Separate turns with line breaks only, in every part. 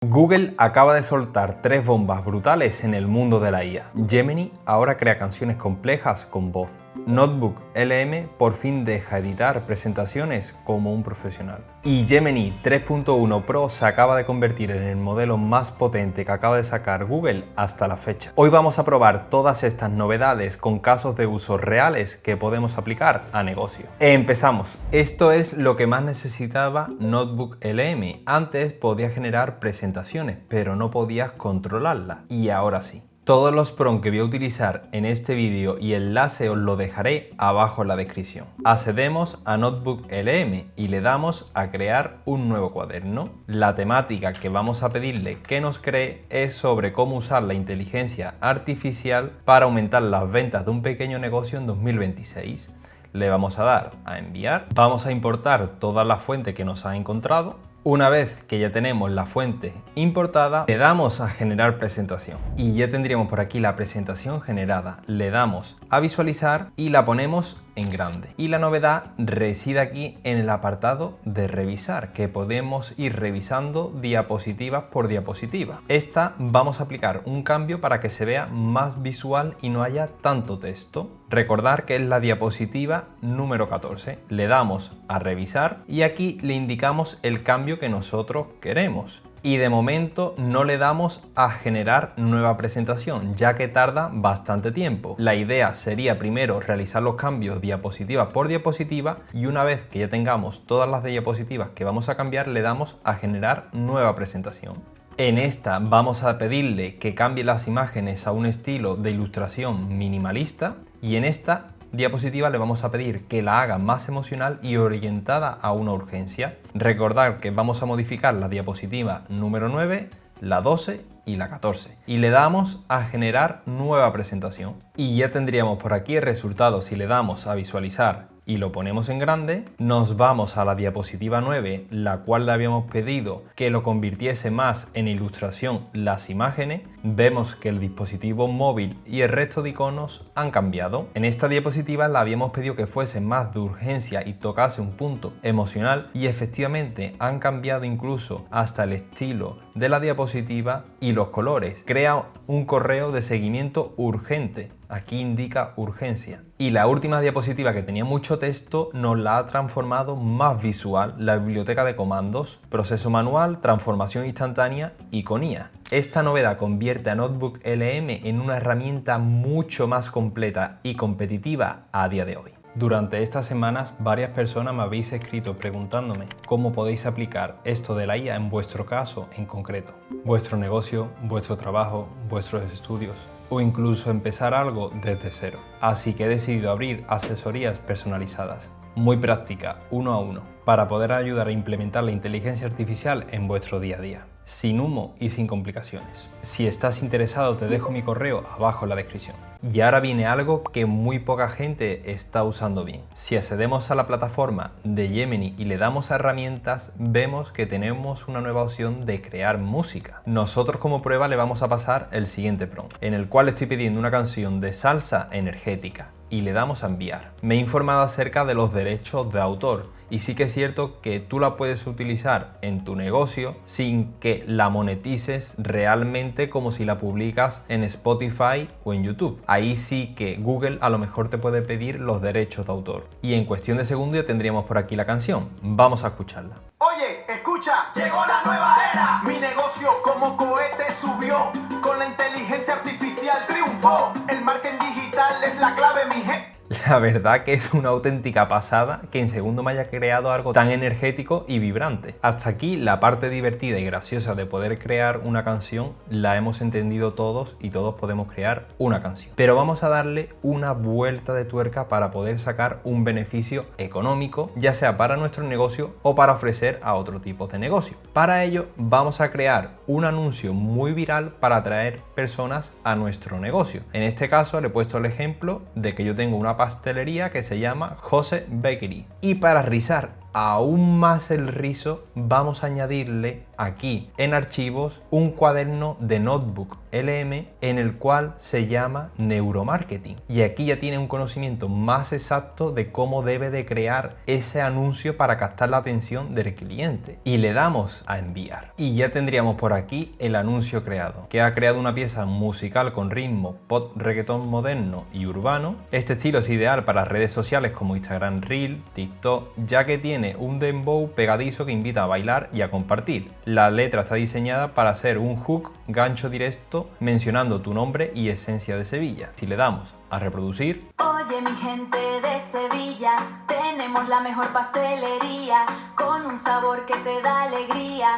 Google acaba de soltar 3 bombas brutales en el mundo de la IA. Gemini ahora crea canciones complejas con voz. Notebook LM por fin deja editar presentaciones como un profesional. Y Gemini 3.1 Pro se acaba de convertir en el modelo más potente que acaba de sacar Google hasta la fecha. Hoy vamos a probar todas estas novedades con casos de uso reales que podemos aplicar a negocio. Empezamos. Esto es lo que más necesitaba Notebook LM. Antes podía generar presentaciones, pero no podías controlarlas. Y ahora sí. Todos los prompts que voy a utilizar en este vídeo y enlace os lo dejaré abajo en la descripción. Accedemos a Notebook LM y le damos a crear un nuevo cuaderno. La temática que vamos a pedirle que nos cree es sobre cómo usar la inteligencia artificial para aumentar las ventas de un pequeño negocio en 2026. Le vamos a dar a enviar. Vamos a importar toda la fuente que nos ha encontrado. Una vez que ya tenemos la fuente importada, le damos a generar presentación y ya tendríamos por aquí la presentación generada. Le damos a visualizar y la ponemos en grande. Y la novedad reside aquí en el apartado de revisar, que podemos ir revisando diapositiva por diapositiva. Esta vamos a aplicar un cambio para que se vea más visual y no haya tanto texto. Recordar que es la diapositiva número 14. Le damos a revisar y aquí le indicamos el cambio que nosotros queremos. Y de momento no le damos a generar nueva presentación, ya que tarda bastante tiempo. La idea sería primero realizar los cambios diapositiva por diapositiva y una vez que ya tengamos todas las diapositivas que vamos a cambiar, le damos a generar nueva presentación. En esta vamos a pedirle que cambie las imágenes a un estilo de ilustración minimalista y en esta diapositiva le vamos a pedir que la haga más emocional y orientada a una urgencia. Recordad que vamos a modificar la diapositiva número 9, la 12 y la 14 y le damos a generar nueva presentación y ya tendríamos por aquí el resultado. Si le damos a visualizar y lo ponemos en grande, nos vamos a la diapositiva 9, la cual le habíamos pedido que lo convirtiese más en ilustración las imágenes. Vemos que el dispositivo móvil y el resto de iconos han cambiado. En esta diapositiva le habíamos pedido que fuese más de urgencia y tocase un punto emocional y efectivamente han cambiado incluso hasta el estilo de la diapositiva y los colores. Crea un correo de seguimiento urgente. Aquí indica urgencia. Y la última diapositiva, que tenía mucho texto, nos la ha transformado más visual. La biblioteca de comandos, proceso manual, transformación instantánea, iconía. Esta novedad convierte a Notebook LM en una herramienta mucho más completa y competitiva a día de hoy. Durante estas semanas varias personas me habéis escrito preguntándome cómo podéis aplicar esto de la IA en vuestro caso en concreto, vuestro negocio, vuestro trabajo, vuestros estudios o incluso empezar algo desde cero. Así que he decidido abrir asesorías personalizadas, muy práctica, uno a uno, para poder ayudar a implementar la inteligencia artificial en vuestro día a día, sin humo y sin complicaciones. Si estás interesado te dejo mi correo abajo en la descripción. Y ahora viene algo que muy poca gente está usando bien. Si accedemos a la plataforma de Gemini y le damos a herramientas, vemos que tenemos una nueva opción de crear música. Nosotros como prueba le vamos a pasar el siguiente prompt, en el cual estoy pidiendo una canción de salsa energética y le damos a enviar. Me he informado acerca de los derechos de autor y sí que es cierto que tú la puedes utilizar en tu negocio sin que la monetices realmente como si la publicas en Spotify o en YouTube. Ahí sí que Google a lo mejor te puede pedir los derechos de autor. Y en cuestión de segundos ya tendríamos por aquí la canción. Vamos a escucharla.
Oye, escucha, llegó la nueva era. Mi negocio como cohete subió. Con la inteligencia artificial triunfó. El marketing digital es la clave, mi gente.
La verdad que es una auténtica pasada que en segundo me haya creado algo tan energético y vibrante. Hasta aquí la parte divertida y graciosa de poder crear una canción la hemos entendido todos y todos podemos crear una canción. Pero vamos a darle una vuelta de tuerca para poder sacar un beneficio económico, ya sea para nuestro negocio o para ofrecer a otro tipo de negocio. Para ello vamos a crear un anuncio muy viral para atraer personas a nuestro negocio. En este caso le he puesto el ejemplo de que yo tengo una pastelería que se llama Jose Bakery y para rizar aún más el rizo, vamos a añadirle aquí en archivos un cuaderno de Notebook LM en el cual se llama Neuromarketing. Y aquí ya tiene un conocimiento más exacto de cómo debe de crear ese anuncio para captar la atención del cliente. Y le damos a enviar. Y ya tendríamos por aquí el anuncio creado, que ha creado una pieza musical con ritmo pop, reggaetón moderno y urbano. Este estilo es ideal para redes sociales como Instagram Reel, TikTok, ya que tiene un dembow pegadizo que invita a bailar y a compartir. La letra está diseñada para ser un hook, gancho directo, mencionando tu nombre y esencia de Sevilla. Si le damos a reproducir.
Oye mi gente de Sevilla, tenemos la mejor pastelería, con un sabor que te da alegría,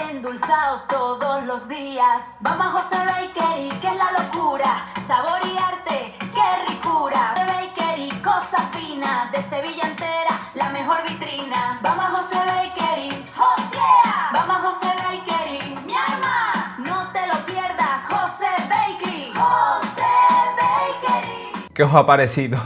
endulzados todos los días. Vamos a José Bakery, que es la locura, sabor y arte, qué ricura. José Bakery, cosa fina, de Sevilla entera, la mejor vitrina. Vamos a José Bakery, José. Vamos a José Bakery, mi alma, no te lo pierdas, José Bakery, José Bakery.
¿Qué os ha parecido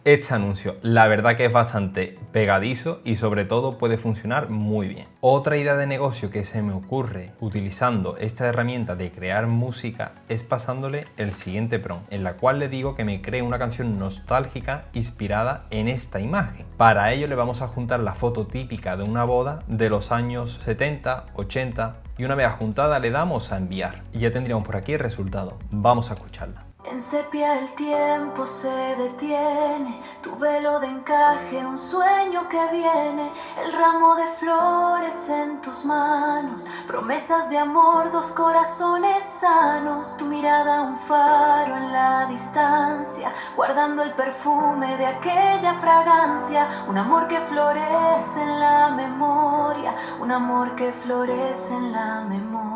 este anuncio? La verdad que es bastante pegadizo y sobre todo puede funcionar muy bien. Otra idea de negocio que se me ocurre utilizando esta herramienta de crear música es pasándole el siguiente prompt, en la cual le digo que me cree una canción nostálgica inspirada en esta imagen. Para ello le vamos a juntar la foto típica de una boda de los años 70, 80 y una vez juntada le damos a enviar y ya tendríamos por aquí el resultado. Vamos a escucharla.
En sepia el tiempo se detiene, tu velo de encaje, un sueño que viene, el ramo de flores en tus manos, promesas de amor, dos corazones sanos, tu mirada un faro en la distancia, guardando el perfume de aquella fragancia, un amor que florece en la memoria, un amor que florece en la memoria.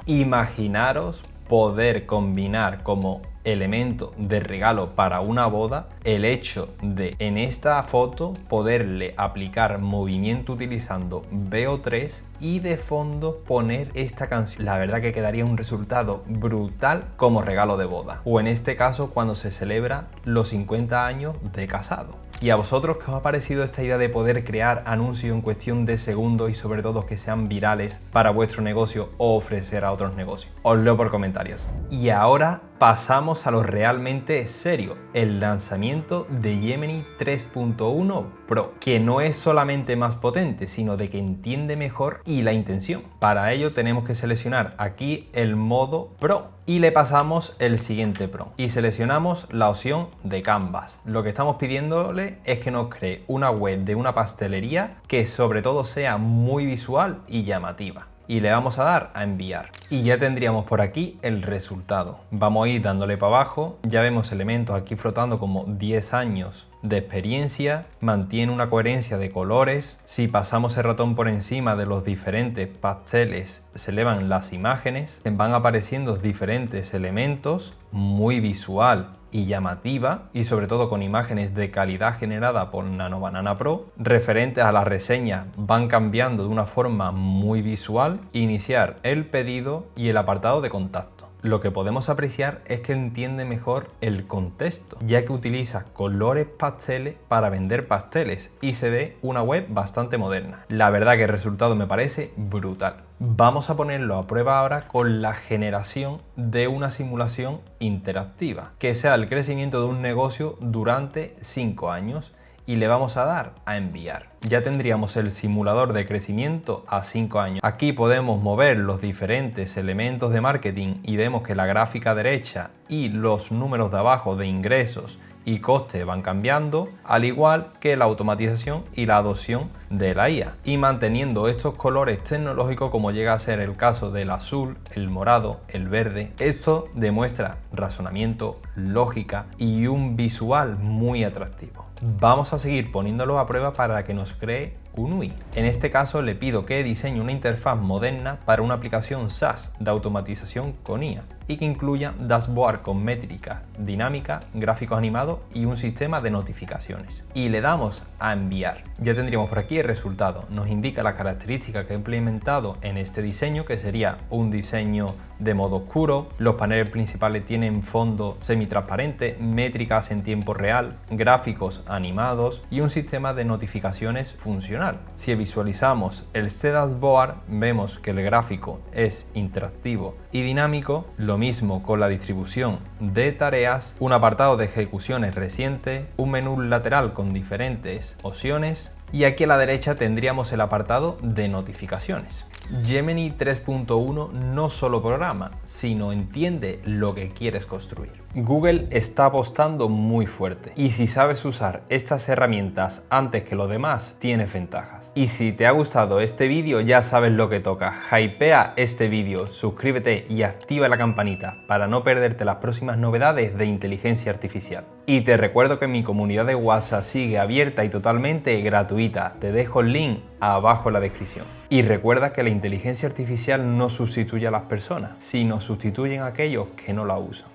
Imaginaros poder combinar como elemento de regalo para una boda el hecho de en esta foto poderle aplicar movimiento utilizando VO3 y de fondo poner esta canción. La verdad que quedaría un resultado brutal como regalo de boda, o en este caso cuando se celebra los 50 años de casado. ¿Y a vosotros qué os ha parecido esta idea de poder crear anuncios en cuestión de segundos y sobre todo que sean virales para vuestro negocio o ofrecer a otros negocios? Os leo por comentarios. Y ahora pasamos a lo realmente serio, el lanzamiento de Gemini 3.1 Pro, que no es solamente más potente, sino de que entiende mejor y la intención. Para ello tenemos que seleccionar aquí el modo Pro y le pasamos el siguiente prompt y seleccionamos la opción de Canvas. Lo que estamos pidiéndole es que nos cree una web de una pastelería que sobre todo sea muy visual y llamativa. Y le vamos a dar a enviar y ya tendríamos por aquí el resultado. Vamos a ir dándole para abajo, ya vemos elementos aquí flotando como 10 años de experiencia, mantiene una coherencia de colores. Si pasamos el ratón por encima de los diferentes pasteles se elevan las imágenes, van apareciendo diferentes elementos, muy visual y llamativa, y sobre todo con imágenes de calidad generada por Nano Banana Pro. Referentes a las reseñas van cambiando de una forma muy visual. Iniciar el pedido y el apartado de contacto. Lo que podemos apreciar es que entiende mejor el contexto, ya que utiliza colores pasteles para vender pasteles y se ve una web bastante moderna. La verdad que el resultado me parece brutal. Vamos a ponerlo a prueba ahora con la generación de una simulación interactiva, que sea el crecimiento de un negocio durante 5 años. Y le vamos a dar a enviar. Ya tendríamos el simulador de crecimiento a 5 años. Aquí podemos mover los diferentes elementos de marketing y vemos que la gráfica derecha y los números de abajo de ingresos y coste van cambiando, al igual que la automatización y la adopción de la IA, y manteniendo estos colores tecnológicos como llega a ser el caso del azul, el morado, el verde. Esto demuestra razonamiento, lógica y un visual muy atractivo. Vamos a seguir poniéndolo a prueba para que nos cree un UI. En este caso le pido que diseñe una interfaz moderna para una aplicación SaaS de automatización con IA. y que incluya dashboard con métrica dinámica, gráficos animados y un sistema de notificaciones. Y le damos a enviar. Ya tendríamos por aquí el resultado. Nos indica las características que he implementado en este diseño, que sería un diseño de modo oscuro. Los paneles principales tienen fondo semitransparente, métricas en tiempo real, gráficos animados y un sistema de notificaciones funcional. Si visualizamos el dashboard, vemos que el gráfico es interactivo y dinámico. Lo mismo con la distribución de tareas, un apartado de ejecuciones reciente, un menú lateral con diferentes opciones y aquí a la derecha tendríamos el apartado de notificaciones. Gemini 3.1 no solo programa, sino entiende lo que quieres construir. Google está apostando muy fuerte y si sabes usar estas herramientas antes que los demás, tienes ventajas. Y si te ha gustado este vídeo, ya sabes lo que toca. Hypea este vídeo, suscríbete y activa la campanita para no perderte las próximas novedades de inteligencia artificial. Y te recuerdo que mi comunidad de WhatsApp sigue abierta y totalmente gratuita. Te dejo el link abajo en la descripción. Y recuerda que la inteligencia artificial no sustituye a las personas, sino sustituyen a aquellos que no la usan.